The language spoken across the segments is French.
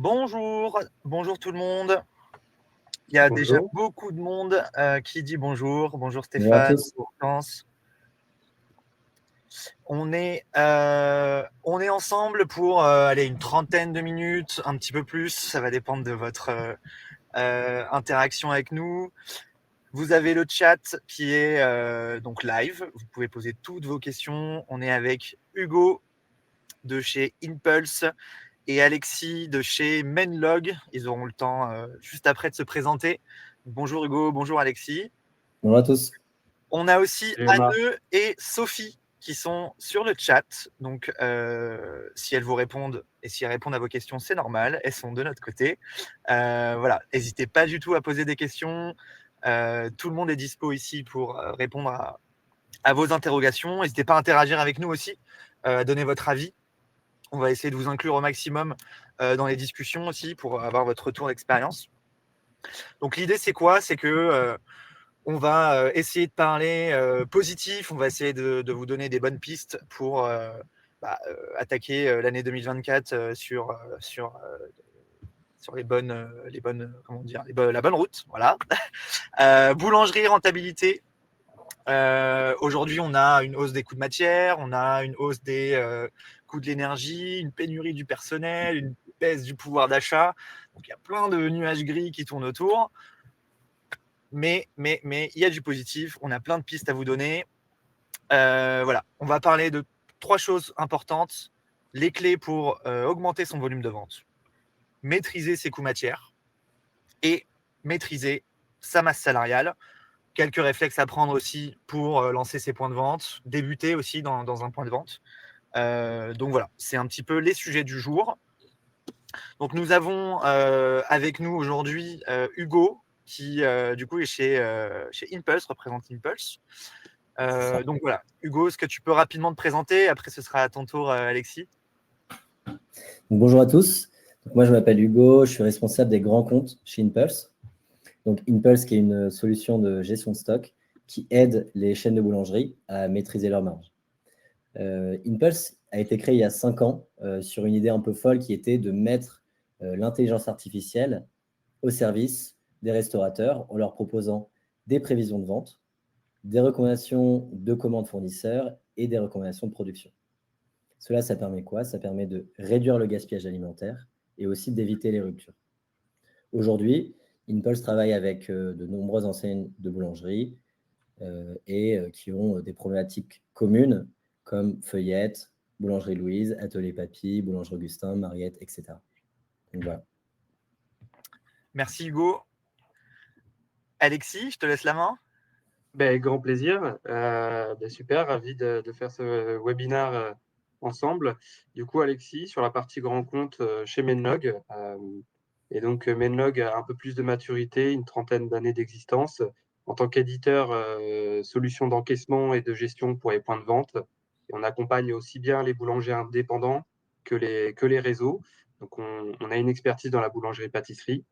Bonjour tout le monde. Il y a déjà Bonjour. beaucoup de monde qui dit bonjour. Bonjour Bonjour à Stéphane, tous. bonjour Hortense. On est ensemble pour une trentaine de minutes, un petit peu plus. Ça va dépendre de votre interaction avec nous. Vous avez le chat qui est donc live. Vous pouvez poser toutes vos questions. On est avec Hugo de chez Impulse et Alexis de chez Menlog. Ils auront le temps juste après de se présenter. Bonjour Hugo, bonjour Alexis. Bonjour à tous. On a aussi Salut Omar. Anne et Sophie qui sont sur le chat. Donc, si elles vous répondent et si elles répondent à vos questions, c'est normal. Elles sont de notre côté. Voilà, n'hésitez pas du tout à poser des questions. Tout le monde est dispo ici pour répondre à vos interrogations. N'hésitez pas à interagir avec nous aussi, à donner votre avis. On va essayer de vous inclure au maximum dans les discussions aussi pour avoir votre retour d'expérience. Donc l'idée c'est quoi? C'est que on va essayer de parler positif, on va essayer de vous donner des bonnes pistes pour attaquer l'année 2024 sur la bonne route. Voilà. Boulangerie, rentabilité. Aujourd'hui, on a une hausse des coûts de matière, on a une hausse des coûts de l'énergie, une pénurie du personnel, une baisse du pouvoir d'achat. Donc, il y a plein de nuages gris qui tournent autour. Mais il y a du positif. On a plein de pistes à vous donner. Voilà. On va parler de 3 choses importantes. Les clés pour augmenter son volume de vente, maîtriser ses coûts matières et maîtriser sa masse salariale. Quelques réflexes à prendre aussi pour lancer ses points de vente, débuter aussi dans un point de vente. Donc voilà, c'est un petit peu les sujets du jour. Donc nous avons avec nous aujourd'hui Hugo, qui du coup est chez Impulse, représente Impulse. Donc voilà, Hugo, est-ce que tu peux rapidement te présenter? Après, ce sera à ton tour, Alexis. Donc, bonjour à tous. Donc, moi, je m'appelle Hugo, je suis responsable des grands comptes chez Impulse. Donc, Impulse, qui est une solution de gestion de stock qui aide les chaînes de boulangerie à maîtriser leurs marges. Impulse a été créé il y a 5 ans sur une idée un peu folle qui était de mettre l'intelligence artificielle au service des restaurateurs en leur proposant des prévisions de vente, des recommandations de commandes fournisseurs et des recommandations de production. Cela, ça permet quoi? Ça permet de réduire le gaspillage alimentaire et aussi d'éviter les ruptures. Aujourd'hui, Impulse travaille avec de nombreuses enseignes de boulangerie et qui ont des problématiques communes comme Feuillette, Boulangerie Louise, Atelier Papy, Boulangerie Augustin, Mariette, etc. Donc voilà. Merci Hugo. Alexis, je te laisse la main. Grand plaisir. Super, ravi de faire ce webinaire ensemble. Du coup, Alexis, sur la partie grand compte chez Menlog. Et donc, Menlog a un peu plus de maturité, une trentaine d'années d'existence en tant qu'éditeur solutions d'encaissement et de gestion pour les points de vente. Et on accompagne aussi bien les boulangers indépendants que les réseaux. Donc, on a une expertise dans la boulangerie-pâtisserie.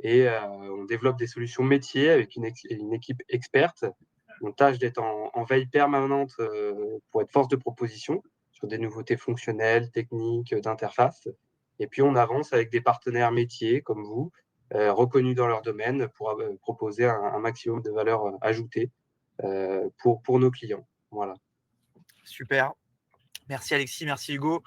Et on développe des solutions métiers avec une équipe experte. On tâche d'être en veille permanente pour être force de proposition sur des nouveautés fonctionnelles, techniques, d'interface. Et puis on avance avec des partenaires métiers comme vous, reconnus dans leur domaine, pour proposer un maximum de valeur ajoutée pour nos clients. Voilà. Super. Merci Alexis, merci Hugo.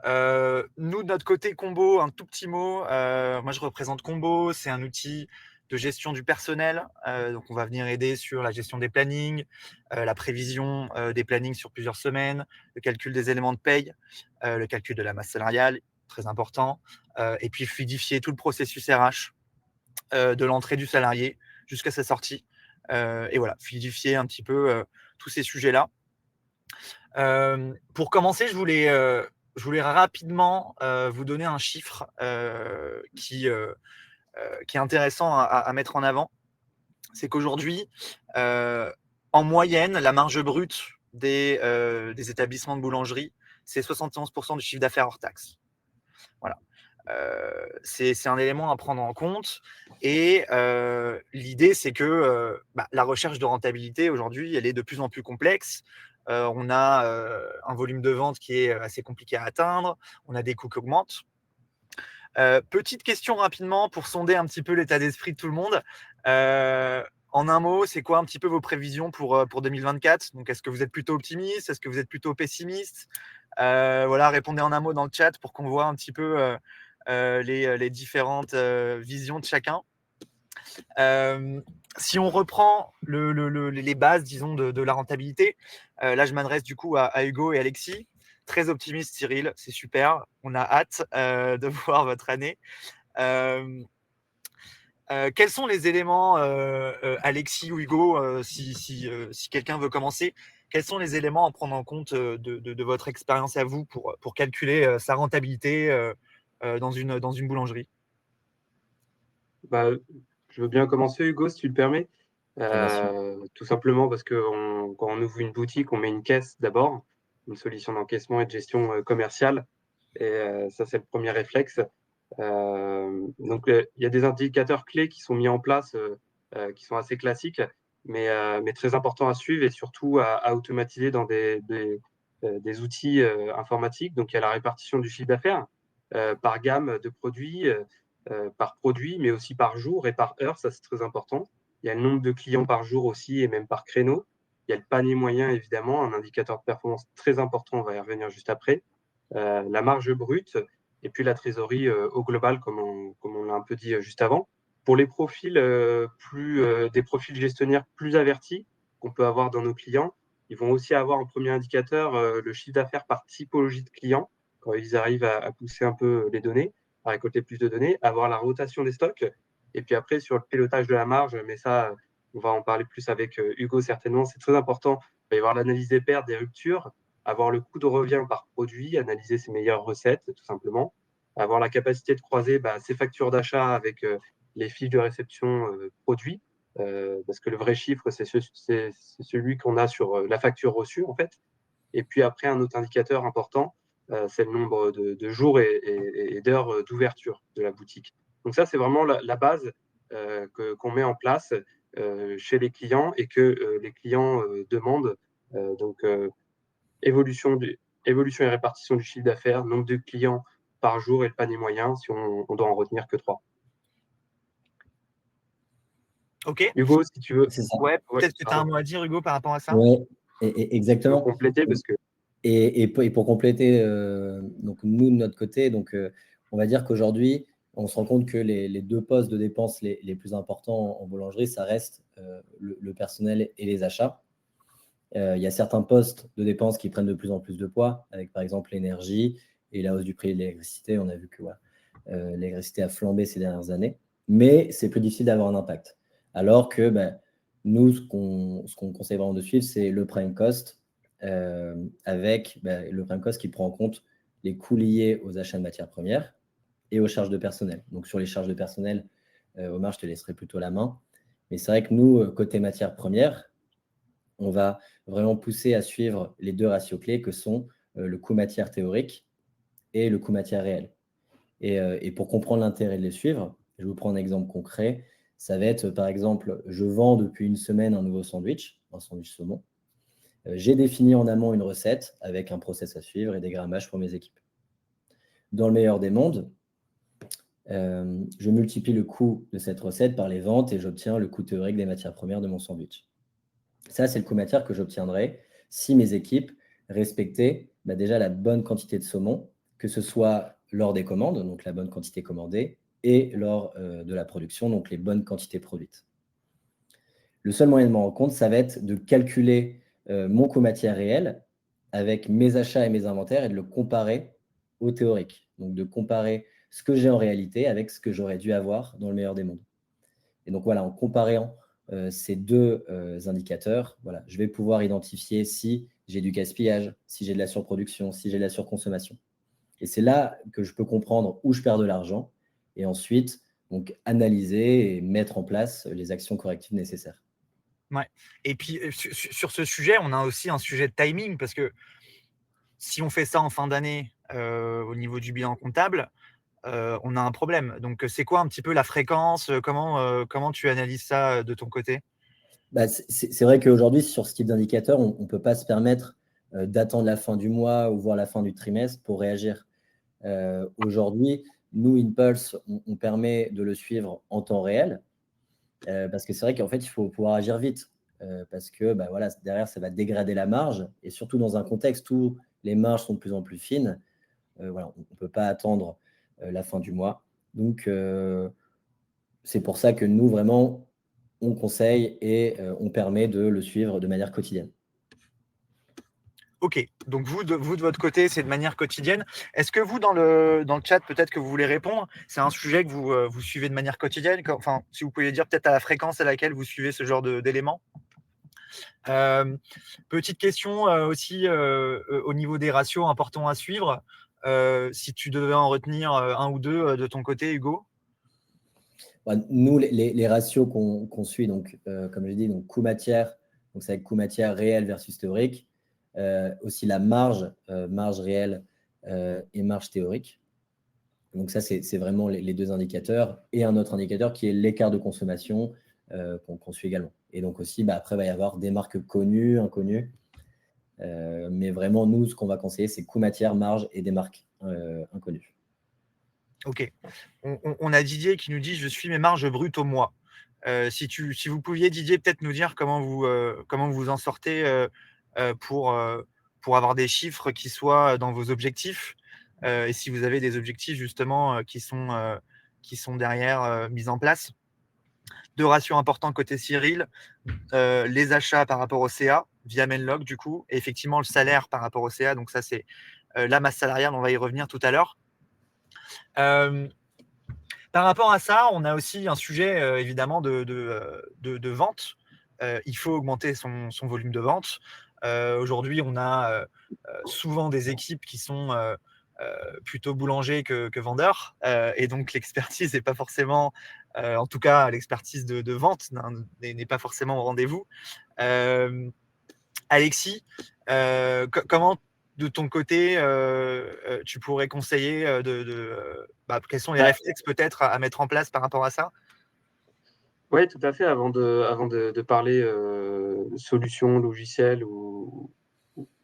Nous, de notre côté, Combo, un tout petit mot. Moi, je représente Combo. C'est un outil de gestion du personnel. Donc, on va venir aider sur la gestion des plannings, la prévision des plannings sur plusieurs semaines, le calcul des éléments de paye, le calcul de la masse salariale, très important, et puis fluidifier tout le processus RH de l'entrée du salarié jusqu'à sa sortie. Et voilà, fluidifier un petit peu tous ces sujets-là. Pour commencer, je voulais rapidement vous donner un chiffre qui est intéressant à mettre en avant. C'est qu'aujourd'hui, en moyenne, la marge brute des établissements de boulangerie, c'est 71% du chiffre d'affaires hors taxe. Voilà. C'est un élément à prendre en compte. Et l'idée, c'est que la recherche de rentabilité, aujourd'hui, elle est de plus en plus complexe. On a un volume de vente qui est assez compliqué à atteindre. On a des coûts qui augmentent. Petite question rapidement pour sonder un petit peu l'état d'esprit de tout le monde. En un mot, c'est quoi un petit peu vos prévisions pour 2024? Donc, est-ce que vous êtes plutôt optimiste? Est-ce que vous êtes plutôt pessimiste? Voilà, répondez en un mot dans le chat pour qu'on voit un petit peu les différentes visions de chacun. Si on reprend les bases, disons, de la rentabilité, là, je m'adresse du coup à Hugo et Alexis. Très optimiste, Cyril, c'est super. On a hâte de voir votre année. Quels sont les éléments, Alexis ou Hugo, si quelqu'un veut commencer, quels sont les éléments à prendre en compte de votre expérience à vous pour calculer sa rentabilité dans une boulangerie? Bah, je veux bien commencer, Hugo, si tu le permets. Bien sûr. Tout simplement parce que quand on ouvre une boutique, on met une caisse d'abord, une solution d'encaissement et de gestion commerciale. Et ça, c'est le premier réflexe. Donc, il y a des indicateurs clés qui sont mis en place, qui sont assez classiques, mais très importants à suivre et surtout à automatiser dans des outils informatiques. Donc, il y a la répartition du chiffre d'affaires par gamme de produits, par produit, mais aussi par jour et par heure. Ça, c'est très important. Il y a le nombre de clients par jour aussi et même par créneau. Il y a le panier moyen, évidemment, un indicateur de performance très important. On va y revenir juste après. La marge brute et puis la trésorerie au global, comme on l'a un peu dit juste avant. Pour les profils des profils gestionnaires plus avertis qu'on peut avoir dans nos clients, ils vont aussi avoir en premier indicateur le chiffre d'affaires par typologie de clients, quand ils arrivent à pousser un peu les données, à récolter plus de données, avoir la rotation des stocks, et puis après sur le pilotage de la marge, mais ça, on va en parler plus avec Hugo certainement, c'est très important. Il va y avoir l'analyse des pertes, des ruptures, avoir le coût de revient par produit, analyser ses meilleures recettes, tout simplement, avoir la capacité de croiser ses factures d'achat avec les fiches de réception produits, parce que le vrai chiffre, c'est celui qu'on a sur la facture reçue, en fait. Et puis après, un autre indicateur important, c'est le nombre de jours et d'heures d'ouverture de la boutique. Donc ça, c'est vraiment la base qu'on met en place chez les clients et que les clients demandent. Donc, évolution et répartition du chiffre d'affaires, nombre de clients par jour et le panier moyen, si on doit en retenir que 3. Ok. Hugo, si tu veux, C'est ça. Ouais, ouais, peut-être que tu as un mot à dire, Hugo, par rapport à ça? Ouais, tu peux exactement. compléter parce que Et pour compléter, donc nous de notre côté, donc on va dire qu'aujourd'hui, on se rend compte que les deux postes de dépenses les plus importants en boulangerie, ça reste le personnel et les achats. Il y a certains postes de dépenses qui prennent de plus en plus de poids, avec par exemple l'énergie et la hausse du prix de l'électricité. On a vu que l'électricité a flambé ces dernières années, mais c'est plus difficile d'avoir un impact. Alors que nous, ce qu'on conseille vraiment de suivre, c'est le prime cost, avec le prime cost qui prend en compte les coûts liés aux achats de matières premières et aux charges de personnel. Donc sur les charges de personnel, Omar, je te laisserai plutôt la main. Mais c'est vrai que nous, côté matières premières, on va vraiment pousser à suivre les deux ratios clés que sont le coût matière théorique et le coût matière réel. Et pour comprendre l'intérêt de les suivre, je vous prends un exemple concret. Ça va être, par exemple, je vends depuis une semaine un nouveau sandwich, un sandwich saumon. J'ai défini en amont une recette avec un process à suivre et des grammages pour mes équipes. Dans le meilleur des mondes, je multiplie le coût de cette recette par les ventes et j'obtiens le coût théorique des matières premières de mon sandwich. Ça, c'est le coût matière que j'obtiendrai si mes équipes respectaient déjà la bonne quantité de saumon, que ce soit lors des commandes, donc la bonne quantité commandée, et lors de la production, donc les bonnes quantités produites. Le seul moyen de me rendre compte, ça va être de calculer mon coût matière réel avec mes achats et mes inventaires et de le comparer au théorique. Donc de comparer ce que j'ai en réalité avec ce que j'aurais dû avoir dans le meilleur des mondes. Et donc voilà, en comparant ces deux indicateurs, voilà, je vais pouvoir identifier si j'ai du gaspillage, si j'ai de la surproduction, si j'ai de la surconsommation. Et c'est là que je peux comprendre où je perds de l'argent et ensuite donc, analyser et mettre en place les actions correctives nécessaires. Ouais. Et puis sur ce sujet, on a aussi un sujet de timing parce que si on fait ça en fin d'année au niveau du bilan comptable, on a un problème. Donc, c'est quoi un petit peu la fréquence? Comment tu analyses ça de ton côté? C'est vrai qu'aujourd'hui, sur ce type d'indicateur, on ne peut pas se permettre d'attendre la fin du mois ou voir la fin du trimestre pour réagir. Aujourd'hui, Nous, Impulse, on permet de le suivre en temps réel, parce que c'est vrai qu'en fait, il faut pouvoir agir vite, parce que voilà, derrière, ça va dégrader la marge, et surtout dans un contexte où les marges sont de plus en plus fines, voilà, on ne peut pas attendre la fin du mois. Donc, c'est pour ça que nous, vraiment, on conseille et on permet de le suivre de manière quotidienne. Ok, donc vous de votre côté, c'est de manière quotidienne. Est-ce que vous, dans le chat, peut-être que vous voulez répondre, c'est un sujet que vous suivez de manière quotidienne? Enfin, si vous pouviez dire peut-être à la fréquence à laquelle vous suivez ce genre d'éléments. Petite question aussi au niveau des ratios importants à suivre. Si tu devais en retenir un ou deux de ton côté, Hugo. Nous, les ratios qu'on suit, donc, comme je l'ai dit, donc coût matière, donc c'est avec coût matière réel versus théorique. Aussi la marge réelle et marge théorique. Donc ça, c'est vraiment les deux indicateurs. Et un autre indicateur qui est l'écart de consommation qu'on suit également. Et donc aussi, après, il va y avoir des marques connues, inconnues. Mais vraiment, nous, ce qu'on va conseiller, c'est coût matière, marge et des marques inconnues. Ok. On a Didier qui nous dit « Je suis mes marges brutes au mois ». Si vous pouviez, Didier, peut-être nous dire comment vous en sortez pour avoir des chiffres qui soient dans vos objectifs et si vous avez des objectifs justement qui sont derrière mis en place. Deux ratios importants côté Cyril, les achats par rapport au CA via Menlog du coup, et effectivement le salaire par rapport au CA, donc ça c'est la masse salariale, on va y revenir tout à l'heure. Par rapport à ça, on a aussi un sujet évidemment de vente. Il faut augmenter son volume de vente. Aujourd'hui, on a souvent des équipes qui sont plutôt boulangers que vendeurs. Et donc, l'expertise n'est pas forcément, en tout cas, l'expertise de vente n'est pas forcément au rendez-vous. Alexis, comment de ton côté, tu pourrais conseiller quels sont les réflexes peut-être à mettre en place par rapport à ça? Oui, tout à fait. Avant de parler solution, logiciel ou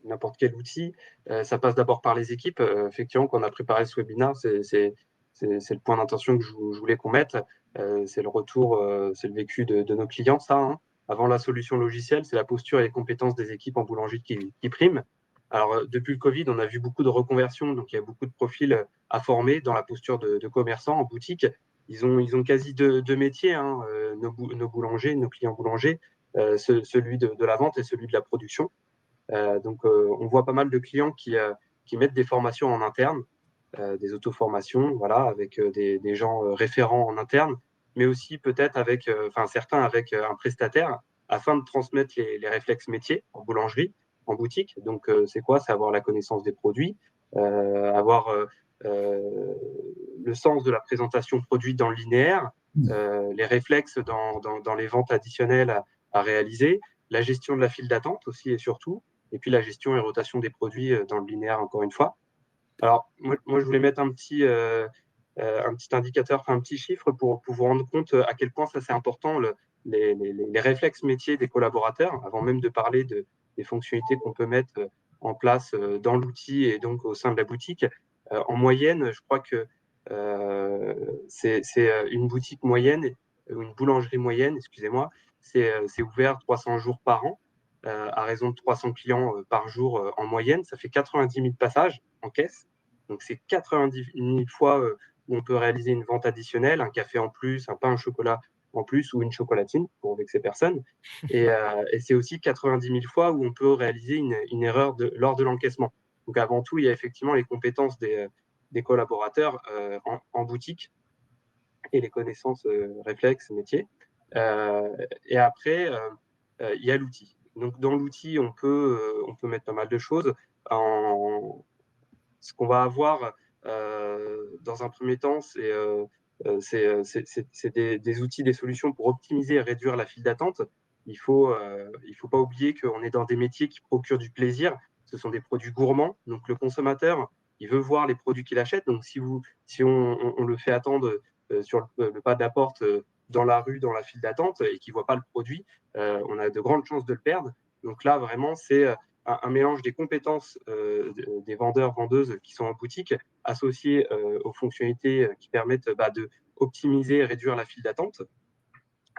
n'importe quel outil, ça passe d'abord par les équipes. Effectivement, quand on a préparé ce webinaire, c'est le point d'intention que je voulais qu'on mette. C'est le retour, c'est le vécu de nos clients, ça. Hein. Avant la solution logicielle, c'est la posture et les compétences des équipes en boulangerie qui priment. Alors, depuis le Covid, on a vu beaucoup de reconversions, donc il y a beaucoup de profils à former dans la posture de commerçants en boutique. Ils ont quasi deux métiers, hein, nos boulangers, nos clients boulangers, celui de la vente et celui de la production. Donc, on voit pas mal de clients qui mettent des formations en interne, des auto-formations, voilà, avec des gens référents en interne, mais aussi peut-être avec, certains avec un prestataire, afin de transmettre les réflexes métiers en boulangerie, en boutique. Donc, c'est quoi? C'est avoir la connaissance des produits, avoir le sens de la présentation produit dans le linéaire, les réflexes dans les ventes additionnelles à réaliser, la gestion de la file d'attente aussi et surtout, et puis la gestion et rotation des produits dans le linéaire encore une fois. Alors, moi je voulais mettre un petit indicateur, un petit chiffre pour vous rendre compte à quel point ça c'est important, les réflexes métiers des collaborateurs, avant même de parler des fonctionnalités qu'on peut mettre en place dans l'outil et donc au sein de la boutique. En moyenne, je crois que c'est une boutique moyenne, ou une boulangerie moyenne, excusez-moi, c'est ouvert 300 jours par an, à raison de 300 clients par jour en moyenne. Ça fait 90 000 passages en caisse. Donc, c'est 90 000 fois où on peut réaliser une vente additionnelle, un café en plus, un pain au chocolat en plus ou une chocolatine pour vexer personne. Et c'est aussi 90 000 fois où on peut réaliser une erreur lors de l'encaissement. Donc, avant tout, il y a effectivement les compétences des collaborateurs en boutique et les connaissances réflexes, métiers. Et après, il y a l'outil. Donc, dans l'outil, on peut mettre pas mal de choses. Ce qu'on va avoir dans un premier temps, c'est des outils, des solutions pour optimiser et réduire la file d'attente. Il faut pas oublier qu'on est dans des métiers qui procurent du plaisir. Ce sont des produits gourmands. Donc, le consommateur, il veut voir les produits qu'il achète. Donc, si on le fait attendre sur le pas de la porte, dans la rue, dans la file d'attente, et qu'il ne voit pas le produit, on a de grandes chances de le perdre. Donc là, vraiment, c'est un mélange des compétences des vendeurs, vendeuses qui sont en boutique, associées aux fonctionnalités qui permettent de optimiser et réduire la file d'attente.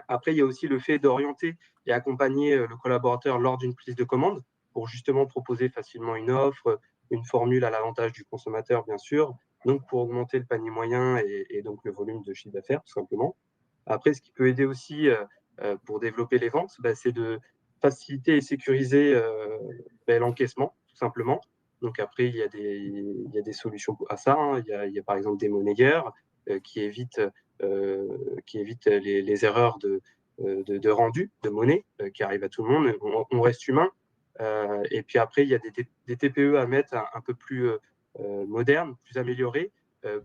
Après, il y a aussi le fait d'orienter et accompagner le collaborateur lors d'une prise de commande pour justement proposer facilement une offre, une formule à l'avantage du consommateur, bien sûr, donc pour augmenter le panier moyen et donc le volume de chiffre d'affaires, tout simplement. Après, ce qui peut aider aussi pour développer les ventes, c'est de faciliter et sécuriser l'encaissement, tout simplement. Donc après, il y a des solutions à ça, hein. Il y a par exemple des monnayeurs qui évitent les erreurs de rendu, de monnaie qui arrivent à tout le monde. On reste humain. Et puis après, il y a des TPE à mettre un peu plus modernes, plus améliorés,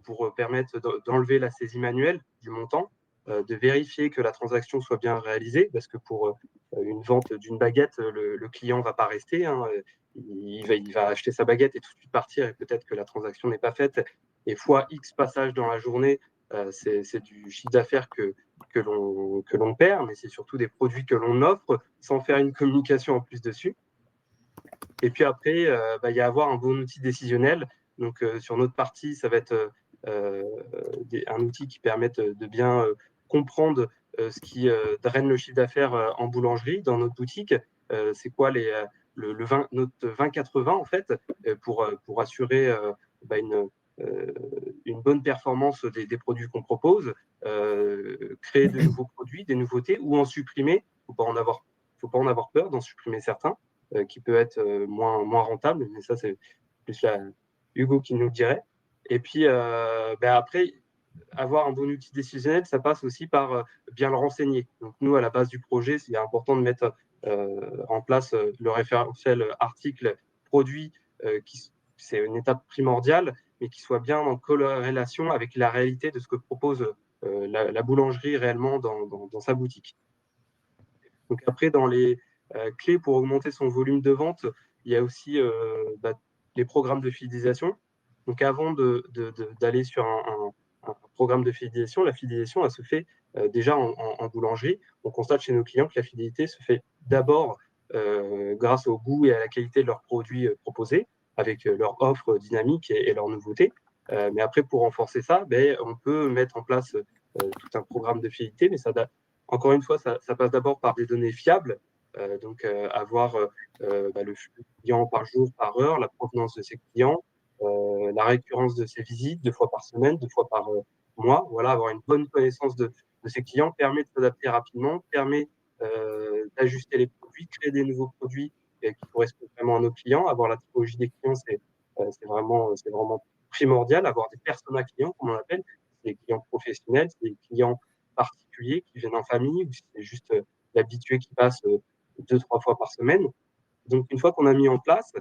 pour permettre d'enlever la saisie manuelle du montant, de vérifier que la transaction soit bien réalisée, parce que pour une vente d'une baguette, le client ne va pas rester, hein. Il va acheter sa baguette et tout de suite partir, et peut-être que la transaction n'est pas faite. Et fois X passages dans la journée, c'est du chiffre d'affaires que l'on perd, mais c'est surtout des produits que l'on offre sans faire une communication en plus dessus. Et puis après, il y a avoir un bon outil décisionnel. Donc, sur notre partie, ça va être un outil qui permette de bien comprendre ce qui draine le chiffre d'affaires en boulangerie, dans notre boutique. C'est quoi notre 20-80 en fait, pour assurer une bonne performance des produits qu'on propose, créer de nouveaux produits, des nouveautés, ou en supprimer. Il ne faut pas en avoir peur d'en supprimer certains, qui peut être moins rentable, mais ça, c'est plus Hugo qui nous le dirait. Et puis, après, avoir un bon outil décisionnel, ça passe aussi par bien le renseigner. Donc, nous, à la base du projet, c'est important de mettre en place le référentiel article produit, c'est une étape primordiale, mais qui soit bien en corrélation avec la réalité de ce que propose la boulangerie réellement dans sa boutique. Donc après, dans les clés pour augmenter son volume de vente, il y a aussi les programmes de fidélisation. Donc avant d'aller sur un programme de fidélisation, la fidélisation, elle se fait déjà en boulangerie. On constate chez nos clients que la fidélité se fait d'abord grâce au goût et à la qualité de leurs produits proposés, avec leur offre dynamique et leurs nouveautés. Mais après, pour renforcer ça, on peut mettre en place tout un programme de fidélité, mais encore une fois, ça passe d'abord par des données fiables, donc avoir le flux de clients par jour, par heure, la provenance de ses clients, la récurrence de ses visites, 2 fois par semaine, 2 fois par mois. Voilà, avoir une bonne connaissance de ses clients permet de s'adapter rapidement, permet d'ajuster les produits, créer des nouveaux produits qui correspondent vraiment à nos clients. Avoir la typologie des clients, c'est vraiment primordial. Avoir des personas clients, comme on appelle, c'est des clients professionnels, c'est des clients particuliers qui viennent en famille, ou si c'est juste l'habitué qui passe 2-3 fois par semaine. Donc, une fois qu'on a mis en place,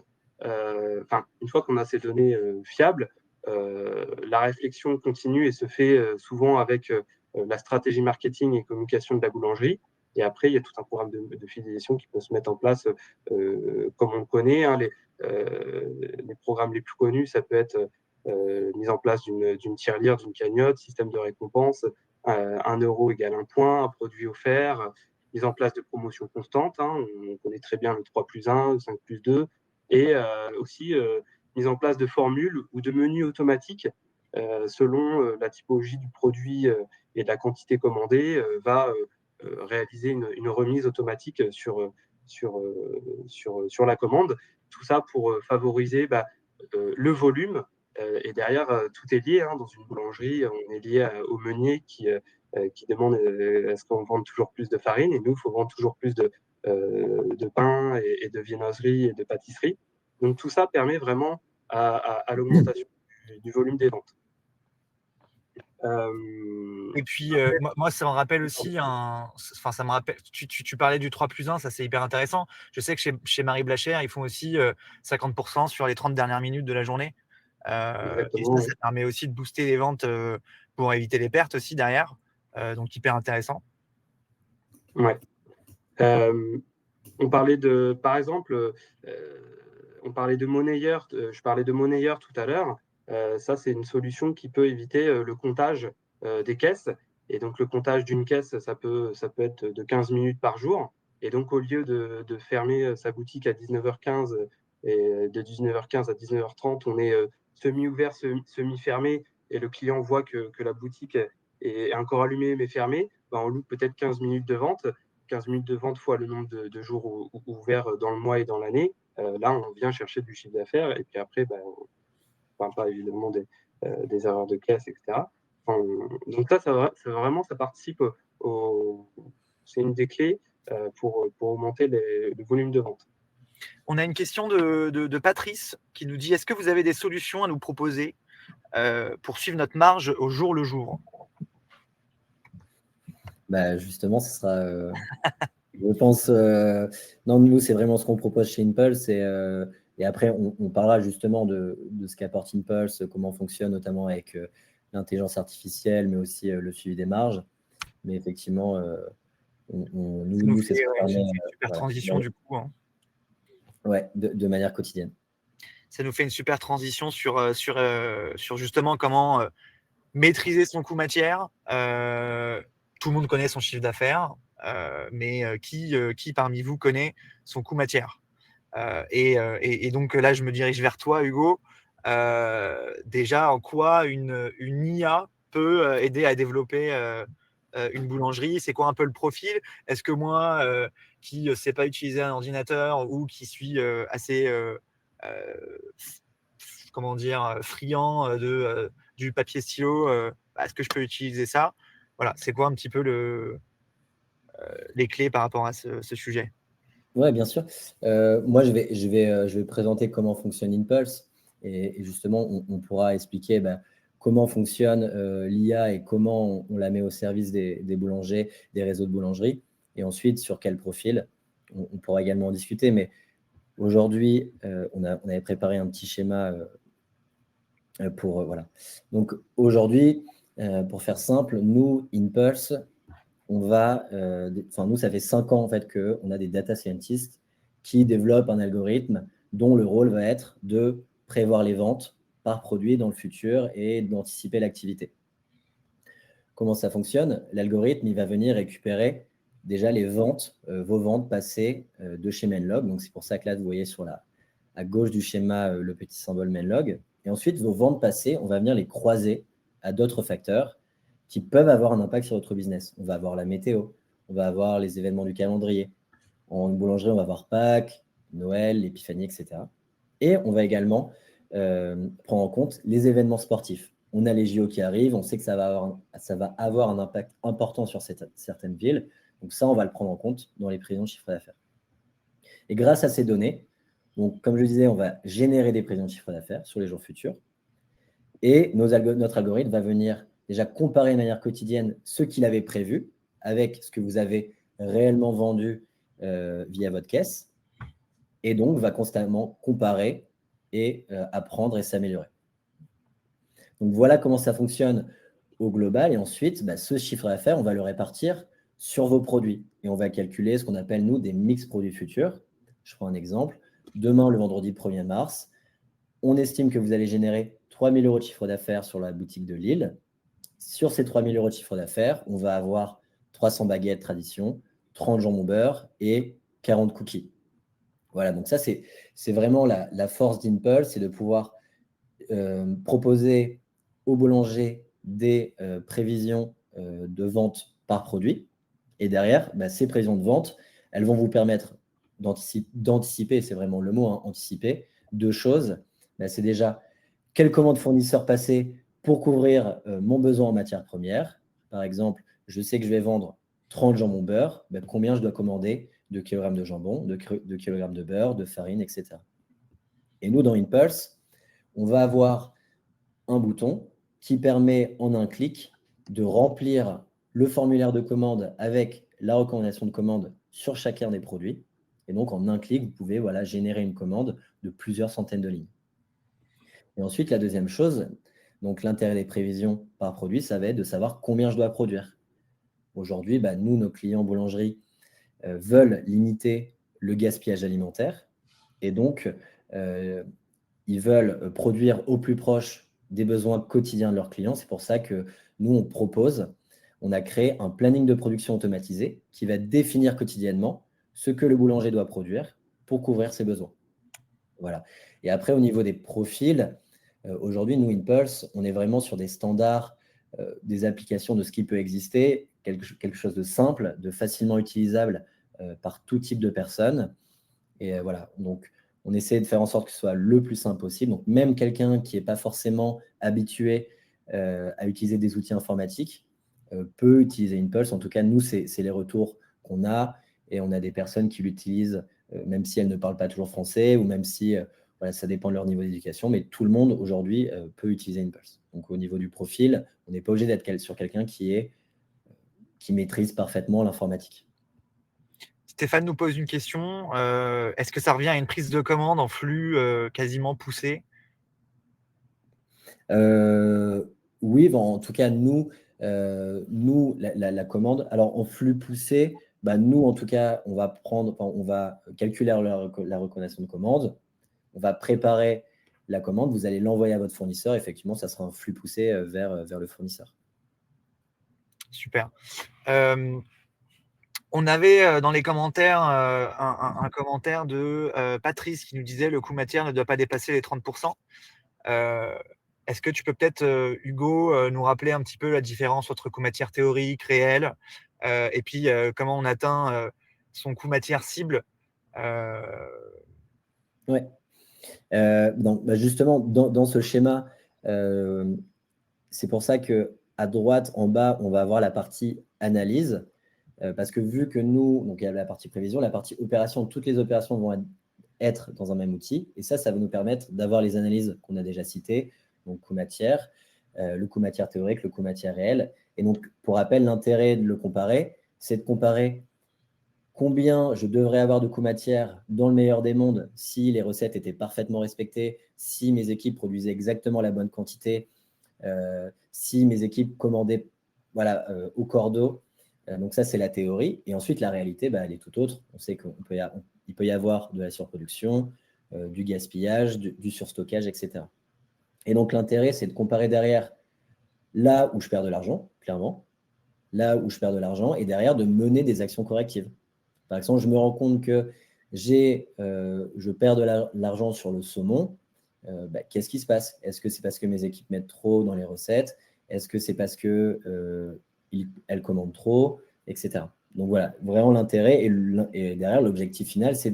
une fois qu'on a ces données fiables, la réflexion continue et se fait souvent avec la stratégie marketing et communication de la boulangerie. Et après, il y a tout un programme de fidélisation qui peut se mettre en place, comme on le connaît, hein. Les programmes les plus connus, ça peut être mise en place d'une tirelire, d'une cagnotte, système de récompense, 1 euro égale 1 point, un produit offert, mise en place de promotions constantes, hein. On connaît très bien le 3+1, le 5+2, et aussi mise en place de formules ou de menus automatiques selon la typologie du produit et de la quantité commandée, va réaliser une remise automatique sur la commande. Tout ça pour favoriser le volume. Et derrière, tout est lié, hein. Dans une boulangerie, on est lié au meunier qui demande à ce qu'on vende toujours plus de farine. Et nous, il faut vendre toujours plus de pain et de viennoiserie et de pâtisserie. Donc, tout ça permet vraiment à l'augmentation du volume des ventes. Et puis, moi, ça me rappelle aussi ça me rappelle, tu parlais du 3+1, ça c'est hyper intéressant. Je sais que chez Marie Blachère, ils font aussi 50% sur les 30 dernières minutes de la journée. Et Exactement. ça permet aussi de booster les ventes pour éviter les pertes aussi derrière. Donc hyper intéressant. Ouais. On parlait par exemple, on parlait de monnayeur. Je parlais de monnayeur tout à l'heure. Ça, c'est une solution qui peut éviter le comptage des caisses. Et donc, le comptage d'une caisse, ça peut être de 15 minutes par jour. Et donc, au lieu de fermer sa boutique à 19h15 et de 19h15 à 19h30, on est semi-ouvert, semi-fermé, et le client voit que la boutique est encore allumée mais fermée, on loupe peut-être 15 minutes de vente. 15 minutes de vente fois le nombre de jours ouverts dans le mois et dans l'année. Là, on vient chercher du chiffre d'affaires, et puis après, on ne parle pas évidemment des erreurs de caisse, etc. Donc ça participe c'est une des clés pour augmenter le volume de vente. On a une question de Patrice qui nous dit: est-ce que vous avez des solutions à nous proposer pour suivre notre marge au jour le jour? Justement, ce sera, je pense, non, nous, c'est vraiment ce qu'on propose chez Impulse. Et après, on parlera justement de ce qu'apporte Impulse, comment fonctionne, notamment avec l'intelligence artificielle, mais aussi le suivi des marges. Mais effectivement, nous, c'est ce qu'on permet. Une super transition du coup. Hein. Ouais, de manière quotidienne. Ça nous fait une super transition sur justement comment maîtriser son coût matière. Tout le monde connaît son chiffre d'affaires, mais qui parmi vous connaît son coût matière? Et donc là, je me dirige vers toi, Hugo. Déjà, en quoi une IA peut aider à développer une boulangerie? C'est quoi un peu le profil? Est-ce que moi, qui ne sais pas utiliser un ordinateur ou qui suis assez comment dire, friand du papier stylo, est-ce que je peux utiliser ça? Voilà, c'est quoi un petit peu les clés par rapport à ce sujet? Oui, bien sûr. Moi, je vais présenter comment fonctionne Impulse, et justement, on pourra expliquer comment fonctionne l'IA et comment on la met au service des boulangers, des réseaux de boulangerie, et ensuite sur quel profil. On pourra également en discuter, mais aujourd'hui, on avait préparé un petit schéma pour voilà. Donc aujourd'hui, pour faire simple, nous, Impulse, nous, ça fait 5 ans en fait qu'on a des data scientists qui développent un algorithme dont le rôle va être de prévoir les ventes par produit dans le futur et d'anticiper l'activité. Comment ça fonctionne? L'algorithme, il va venir récupérer déjà les ventes, vos ventes passées de chez Menlog. Donc, c'est pour ça que là, vous voyez à gauche du schéma le petit symbole Menlog. Et ensuite, vos ventes passées, on va venir les croiser à d'autres facteurs qui peuvent avoir un impact sur votre business. On va avoir la météo, on va avoir les événements du calendrier. En boulangerie, on va avoir Pâques, Noël, l'Épiphanie, etc. Et on va également prendre en compte les événements sportifs. On a les JO qui arrivent, on sait que ça va avoir un impact important sur certaines villes. Donc ça, on va le prendre en compte dans les prévisions de chiffre d'affaires. Et grâce à ces données, donc, comme je disais, on va générer des prévisions de chiffre d'affaires sur les jours futurs. Et notre algorithme va venir déjà comparer de manière quotidienne ce qu'il avait prévu avec ce que vous avez réellement vendu via votre caisse. Et donc, va constamment comparer et apprendre et s'améliorer. Donc, voilà comment ça fonctionne au global. Et ensuite, ce chiffre d'affaires, on va le répartir sur vos produits. Et on va calculer ce qu'on appelle, nous, des mix produits futurs. Je prends un exemple. Demain, le vendredi 1er mars, on estime que vous allez générer 3 000 € de chiffre d'affaires sur la boutique de Lille. Sur ces 3 000 € de chiffre d'affaires, on va avoir 300 baguettes tradition, 30 jambon beurre et 40 cookies. Voilà, donc ça, c'est vraiment la force d'Impulse, c'est de pouvoir proposer aux boulangers des prévisions de vente par produit. Et derrière, ces prévisions de vente, elles vont vous permettre d'anticiper, c'est vraiment le mot, anticiper, 2 choses. C'est déjà quelle commande fournisseur passer pour couvrir mon besoin en matière première. Par exemple, je sais que je vais vendre 30 jambon beurre, combien je dois commander de kilogrammes de jambon, de kilogrammes de beurre, de farine, etc. Et nous, dans Impulse, on va avoir un bouton qui permet en un clic de remplir le formulaire de commande avec la recommandation de commande sur chacun des produits. Et donc, en un clic, vous pouvez générer une commande de plusieurs centaines de lignes. Et ensuite, la deuxième chose, donc l'intérêt des prévisions par produit, ça va être de savoir combien je dois produire. Aujourd'hui, nous, nos clients boulangerie veulent limiter le gaspillage alimentaire et donc ils veulent produire au plus proche des besoins quotidiens de leurs clients. C'est pour ça que nous, on a créé un planning de production automatisé qui va définir quotidiennement ce que le boulanger doit produire pour couvrir ses besoins. Voilà. Et après, au niveau des profils, aujourd'hui, nous, Impulse, on est vraiment sur des standards, des applications de ce qui peut exister, quelque chose de simple, de facilement utilisable par tout type de personnes. Et voilà, donc on essaie de faire en sorte que ce soit le plus simple possible. Donc même quelqu'un qui n'est pas forcément habitué à utiliser des outils informatiques peut utiliser Impulse. En tout cas, nous, c'est les retours qu'on a. Et on a des personnes qui l'utilisent, même si elles ne parlent pas toujours français, ou même si voilà, ça dépend de leur niveau d'éducation. Mais tout le monde, aujourd'hui, peut utiliser Impulse. Donc au niveau du profil, on n'est pas obligé d'être sur quelqu'un qui maîtrise parfaitement l'informatique. Stéphane nous pose une question. Est-ce que ça revient à une prise de commande en flux quasiment poussé? Oui, bon, en tout cas, nous, la commande, alors en flux poussé, nous, en tout cas, on va calculer la reconnaissance de commande, on va préparer la commande, vous allez l'envoyer à votre fournisseur, effectivement, ça sera un flux poussé vers le fournisseur. Super. On avait dans les commentaires un commentaire de Patrice qui nous disait le coût matière ne doit pas dépasser les 30%. Est-ce que tu peux peut-être, Hugo, nous rappeler un petit peu la différence entre coût matière théorique, réel, et puis comment on atteint son coût matière cible? Oui. Justement, dans ce schéma, c'est pour ça qu'à droite, en bas, on va avoir la partie analyse. Parce que vu que nous, donc il y a la partie prévision, la partie opération, toutes les opérations vont être dans un même outil. Et ça va nous permettre d'avoir les analyses qu'on a déjà citées, donc coût matière, le coût matière théorique, le coût matière réel. Et donc, pour rappel, l'intérêt de le comparer, c'est de comparer combien je devrais avoir de coût matière dans le meilleur des mondes si les recettes étaient parfaitement respectées, si mes équipes produisaient exactement la bonne quantité, si mes équipes commandaient au cordeau. Donc ça, c'est la théorie. Et ensuite, la réalité, elle est tout autre. On sait qu'il peut y avoir de la surproduction, du gaspillage, du surstockage, etc. Et donc, l'intérêt, c'est de comparer derrière là où je perds de l'argent, clairement, là où je perds de l'argent, et derrière, de mener des actions correctives. Par exemple, je me rends compte que je perds de l'argent sur le saumon. Qu'est-ce qui se passe? Est-ce que c'est parce que mes équipes mettent trop dans les recettes? Est-ce que c'est parce qu'elles commandent trop, etc. Donc voilà, vraiment l'intérêt et derrière, l'objectif final, c'est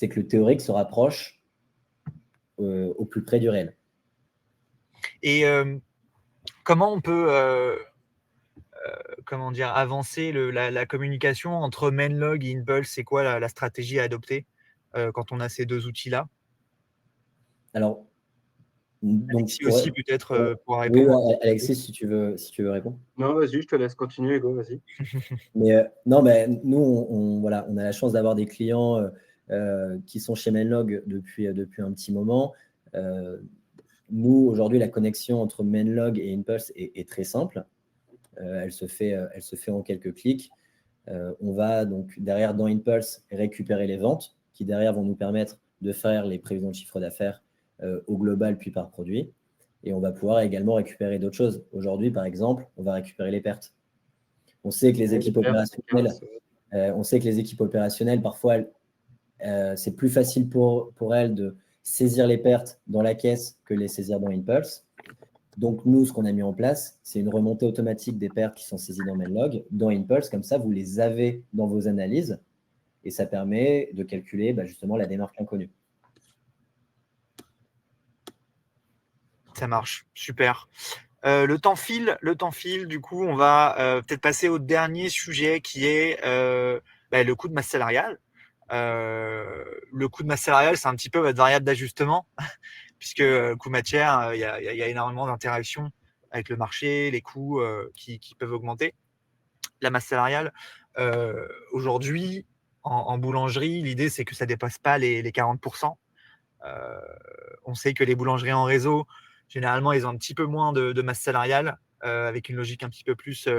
que le théorique se rapproche au plus près du réel. Et comment on peut avancer la communication entre Menlog et Impulse? C'est quoi la stratégie à adopter quand on a ces deux outils-là? Alors, donc, Alexis aussi peut-être pourra répondre. Oui, Alexis, si tu veux répondre. Non, vas-y, je te laisse continuer, Hugo, vas-y. Nous, on a la chance d'avoir des clients qui sont chez Menlog depuis un petit moment. Nous, aujourd'hui, la connexion entre Menlog et Impulse est très simple. Elle se fait en quelques clics. On va donc derrière dans Impulse récupérer les ventes qui derrière vont nous permettre de faire les prévisions de chiffre d'affaires au global puis par produit. Et on va pouvoir également récupérer d'autres choses. Aujourd'hui, par exemple, on va récupérer les pertes. On sait que les équipes opérationnelles, parfois, c'est plus facile pour elles de saisir les pertes dans la caisse que les saisir dans Impulse. Donc, nous, ce qu'on a mis en place, c'est une remontée automatique des pertes qui sont saisies dans Menlog, dans Impulse. Comme ça, vous les avez dans vos analyses et ça permet de calculer justement la démarque inconnue. Ça marche, super. Le temps file, du coup, on va peut-être passer au dernier sujet qui est le coût de masse salariale. Le coût de masse salariale, c'est un petit peu votre variable d'ajustement, puisque coût matière, il y a énormément d'interactions avec le marché, les coûts qui peuvent augmenter. La masse salariale, aujourd'hui, en boulangerie, l'idée, c'est que ça ne dépasse pas les 40%. On sait que les boulangeries en réseau, généralement, ils ont un petit peu moins de masse salariale, avec une logique un petit peu plus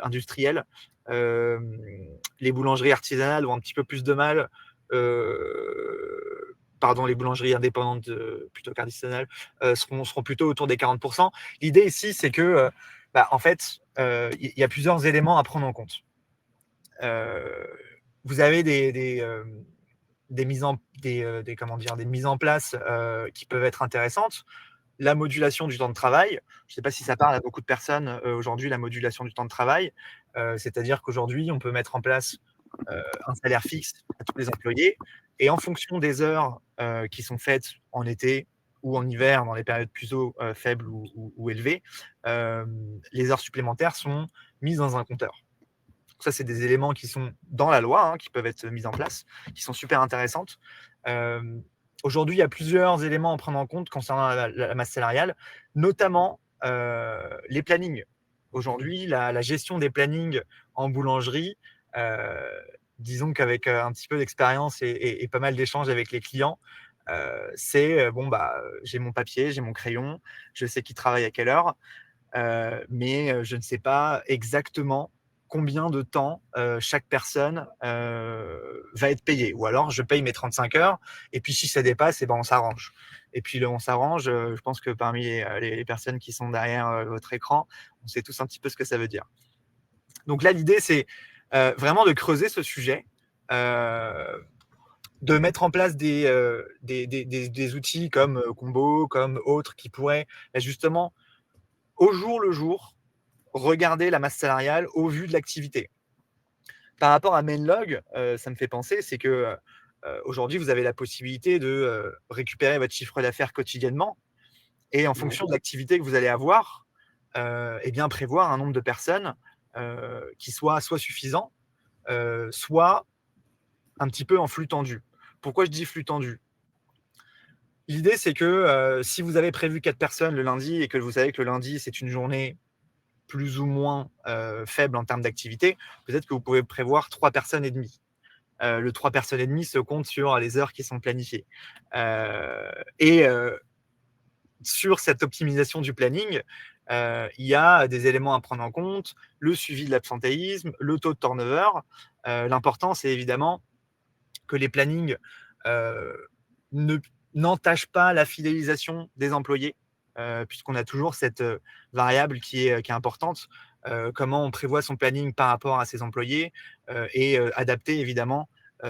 industrielle. Les boulangeries artisanales ont un petit peu plus de mal. Les boulangeries indépendantes plutôt qu'artisanales seront plutôt autour des 40%. L'idée ici, c'est que, en fait, il y a plusieurs éléments à prendre en compte. vous avez des mises en place qui peuvent être intéressantes. La modulation du temps de travail, je ne sais pas si ça parle à beaucoup de personnes aujourd'hui, la modulation du temps de travail, c'est-à-dire qu'aujourd'hui, on peut mettre en place un salaire fixe à tous les employés et en fonction des heures qui sont faites en été ou en hiver, dans les périodes plutôt faibles ou élevées, les heures supplémentaires sont mises dans un compteur. Ça, c'est des éléments qui sont dans la loi, qui peuvent être mis en place, qui sont super intéressantes. Aujourd'hui, il y a plusieurs éléments à prendre en compte concernant la masse salariale, notamment les plannings. Aujourd'hui, la gestion des plannings en boulangerie, disons qu'avec un petit peu d'expérience et pas mal d'échanges avec les clients, c'est j'ai mon papier, j'ai mon crayon, je sais qui travaille à quelle heure, mais je ne sais pas exactement combien de temps chaque personne va être payée. Ou alors, je paye mes 35 heures, et puis si ça dépasse, on s'arrange. Et puis, on s'arrange, je pense que parmi les personnes qui sont derrière votre écran, on sait tous un petit peu ce que ça veut dire. Donc là, l'idée, c'est vraiment de creuser ce sujet, de mettre en place des outils comme Combo, comme autres, qui pourraient justement, au jour le jour, regarder la masse salariale au vu de l'activité. Par rapport à Mainlog, ça me fait penser, c'est que aujourd'hui, vous avez la possibilité de récupérer votre chiffre d'affaires quotidiennement et en fonction de l'activité que vous allez avoir, prévoir un nombre de personnes qui soit suffisant, soit un petit peu en flux tendu. Pourquoi je dis flux tendu ? L'idée, c'est que si vous avez prévu 4 personnes le lundi et que vous savez que le lundi, c'est une journée plus ou moins faible en termes d'activité, peut-être que vous pouvez prévoir 3 personnes et demie. Le 3 personnes et demie se compte sur les heures qui sont planifiées. Sur cette optimisation du planning, il y a des éléments à prendre en compte, le suivi de l'absentéisme, le taux de turnover. L'important, c'est évidemment que les plannings n'entachent pas la fidélisation des employés, puisqu'on a toujours cette variable qui est importante. Comment on prévoit son planning par rapport à ses employés et adapter évidemment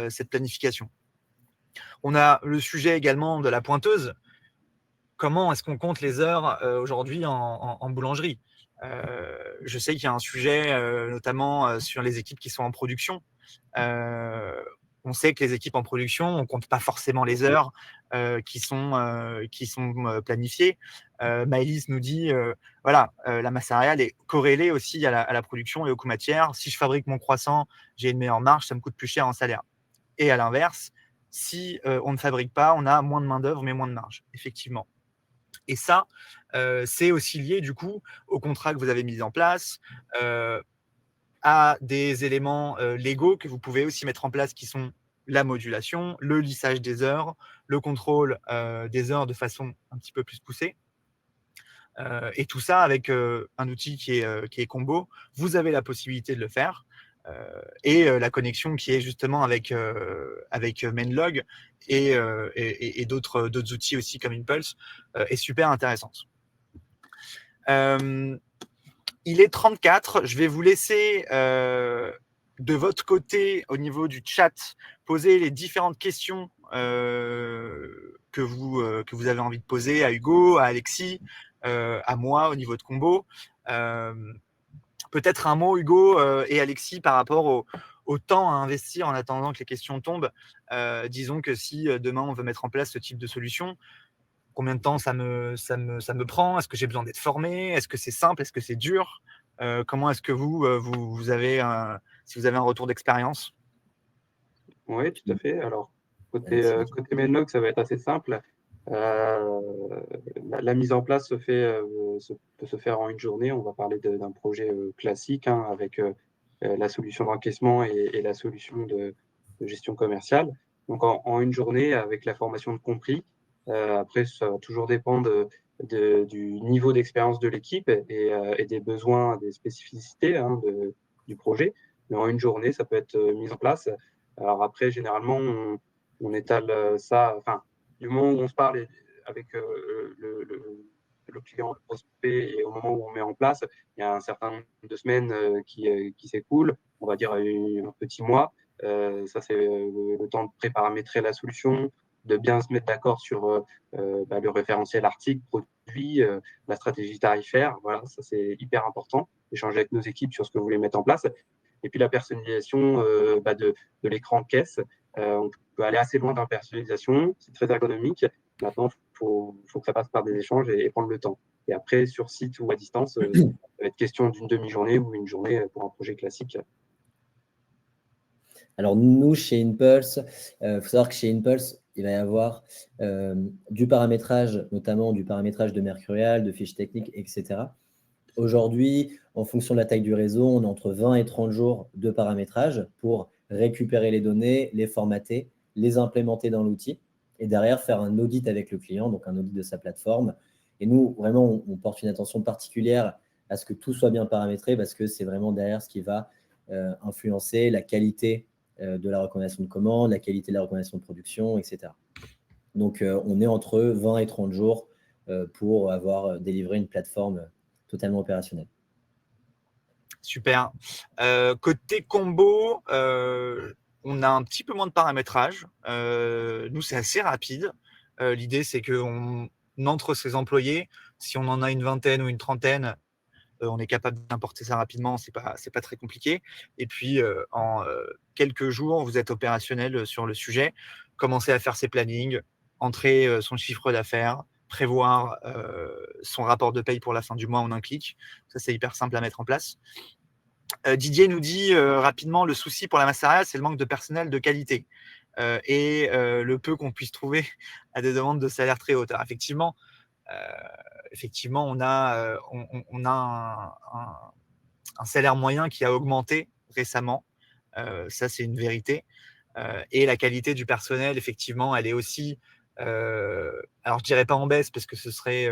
cette planification. On a le sujet également de la pointeuse. Comment est-ce qu'on compte les heures aujourd'hui en boulangerie ? Je sais qu'il y a un sujet notamment sur les équipes qui sont en production. On sait que les équipes en production, on ne compte pas forcément les heures qui sont planifiées. Maëlys nous dit, la masse salariale est corrélée aussi à la production et au coût matière. Si je fabrique mon croissant, j'ai une meilleure marge, ça me coûte plus cher en salaire. Et à l'inverse, si on ne fabrique pas, on a moins de main-d'œuvre, mais moins de marge, effectivement. Et ça, c'est aussi lié du coup au contrat que vous avez mis en place, à des éléments légaux que vous pouvez aussi mettre en place qui sont la modulation, le lissage des heures, le contrôle des heures de façon un petit peu plus poussée. Et tout ça avec un outil qui est Combo. Vous avez la possibilité de le faire. Et la connexion qui est justement avec Mainlog et d'autres outils aussi comme Impulse est super intéressante. Il est 34. Je vais vous laisser de votre côté, au niveau du chat, poser les différentes questions que vous avez envie de poser à Hugo, à Alexis, à moi au niveau de Combo. Peut-être un mot, Hugo et Alexis, par rapport au temps à investir en attendant que les questions tombent. Disons que si demain on veut mettre en place ce type de solution, combien de temps ça me prend ? Est-ce que j'ai besoin d'être formé ? Est-ce que c'est simple ? Est-ce que c'est dur ? Comment est-ce que vous avez si vous avez un retour d'expérience ? Oui, tout à fait. Alors, côté Mainlog, ça va être assez simple. La mise en place peut se faire en une journée. On va parler d'un projet classique avec la solution d'encaissement et la solution de gestion commerciale. Donc, en une journée, avec la formation de compris. Après, ça va toujours dépendre du niveau d'expérience de l'équipe et des besoins, des spécificités du projet. Mais en une journée, ça peut être mis en place. Alors après, généralement, on étale ça, enfin, du moment où on se parle avec le client, le prospect, et au moment où on met en place, il y a un certain nombre de semaines qui s'écoulent, on va dire un petit mois. Ça, c'est le temps de préparamétrer la solution, de bien se mettre d'accord sur le référentiel article, produit, la stratégie tarifaire. Voilà, ça, c'est hyper important. Échanger avec nos équipes sur ce que vous voulez mettre en place. Et puis la personnalisation de l'écran caisse. On peut aller assez loin dans la personnalisation. C'est très ergonomique. Maintenant, faut que ça passe par des échanges et prendre le temps. Et après, sur site ou à distance, ça va être question d'une demi-journée ou une journée pour un projet classique. Alors, nous, chez Impulse, il faut savoir que chez Impulse, il va y avoir du paramétrage, notamment du paramétrage de Mercurial, de fiches techniques, etc. Aujourd'hui, en fonction de la taille du réseau, on est entre 20 et 30 jours de paramétrage pour récupérer les données, les formater, les implémenter dans l'outil et derrière faire un audit avec le client, donc un audit de sa plateforme. Et nous, vraiment, on porte une attention particulière à ce que tout soit bien paramétré parce que c'est vraiment derrière ce qui va influencer la qualité de la recommandation de commande, la qualité de la recommandation de production, etc. Donc, on est entre 20 et 30 jours pour avoir délivré une plateforme totalement opérationnelle. Super. Côté combo, on a un petit peu moins de paramétrage. Nous, c'est assez rapide. L'idée, c'est qu'on entre ses employés. Si on en a une vingtaine ou une trentaine, on est capable d'importer ça rapidement. C'est pas très compliqué. Et puis, en quelques jours, vous êtes opérationnel sur le sujet. Commencez à faire ses plannings, entrer son chiffre d'affaires, prévoir son rapport de paye pour la fin du mois en un clic. Ça, c'est hyper simple à mettre en place. Didier nous dit rapidement, le souci pour la masse salariale, c'est le manque de personnel de qualité et le peu qu'on puisse trouver à des demandes de salaire très hautes. Alors, effectivement, on a un salaire moyen qui a augmenté récemment. Ça, c'est une vérité. Et la qualité du personnel, effectivement, elle est aussi, alors je dirais pas en baisse parce que ce serait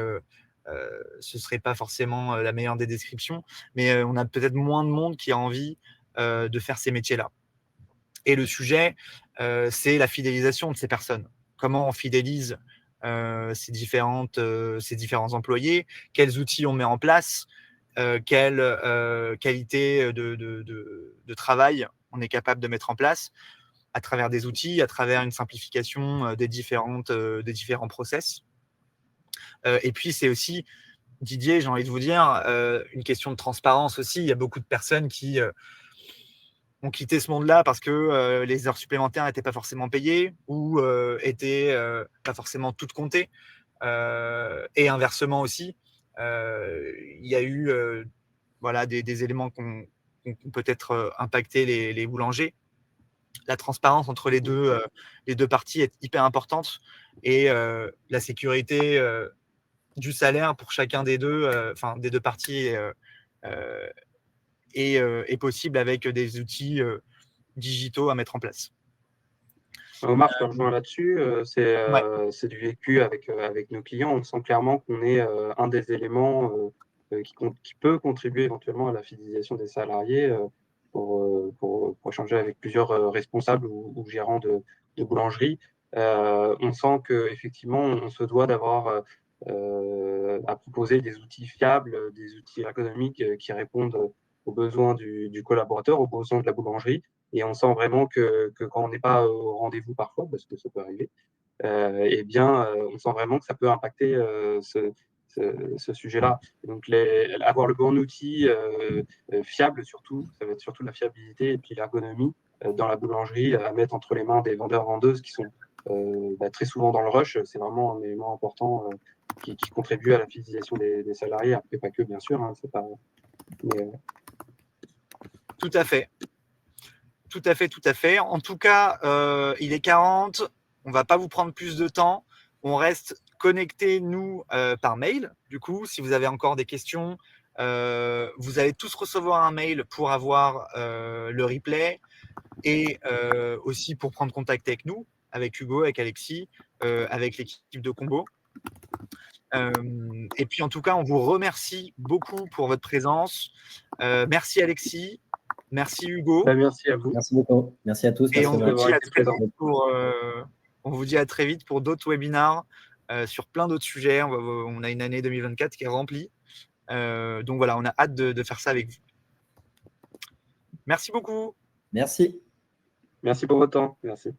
pas forcément la meilleure des descriptions, mais on a peut-être moins de monde qui a envie de faire ces métiers-là. Et le sujet, c'est la fidélisation de ces personnes. Comment on fidélise ces différents employés, quels outils on met en place, quelle qualité de travail on est capable de mettre en place à travers des outils, à travers une simplification des différents process. Et puis, c'est aussi, Didier, j'ai envie de vous dire, une question de transparence aussi. Il y a beaucoup de personnes qui ont quitté ce monde-là parce que les heures supplémentaires n'étaient pas forcément payées ou étaient pas forcément toutes comptées. Et inversement aussi, il y a eu des éléments qui ont peut-être impacté les boulangers. La transparence entre les deux parties est hyper importante et la sécurité du salaire pour chacun des deux, des deux parties est possible avec des outils digitaux à mettre en place. Omar, je te rejoins là-dessus. Ouais. C'est du vécu avec nos clients. On sent clairement qu'on est un des éléments qui peut contribuer éventuellement à la fidélisation des salariés pour échanger avec plusieurs responsables ou gérants de boulangerie. On sent qu'effectivement, on se doit d'avoir à proposer des outils fiables, des outils ergonomiques qui répondent aux besoins du collaborateur, aux besoins de la boulangerie. Et on sent vraiment que quand on n'est pas au rendez-vous parfois, parce que ça peut arriver, on sent vraiment que ça peut impacter ce sujet-là. Donc, avoir le bon outil fiable, surtout, ça va être surtout la fiabilité et puis l'ergonomie dans la boulangerie à mettre entre les mains des vendeurs-vendeuses qui sont très souvent dans le rush. C'est vraiment un élément important qui contribue à la fidélisation des salariés. Après, pas que, bien sûr. Hein, c'est pas, mais, Tout à fait. Tout à fait, tout à fait. En tout cas, il est 40. On ne va pas vous prendre plus de temps. On reste connectés, nous, par mail. Du coup, si vous avez encore des questions, vous allez tous recevoir un mail pour avoir le replay et aussi pour prendre contact avec nous, avec Hugo, avec Alexis, avec l'équipe de Combo. Et puis, en tout cas, on vous remercie beaucoup pour votre présence. Merci Alexis. Merci Hugo. Merci à vous. Merci beaucoup. Merci à tous. Et merci on vous dit à très vite pour d'autres webinars sur plein d'autres sujets. On a une année 2024 qui est remplie. Donc voilà, on a hâte de faire ça avec vous. Merci beaucoup. Merci. Merci pour votre temps. Merci.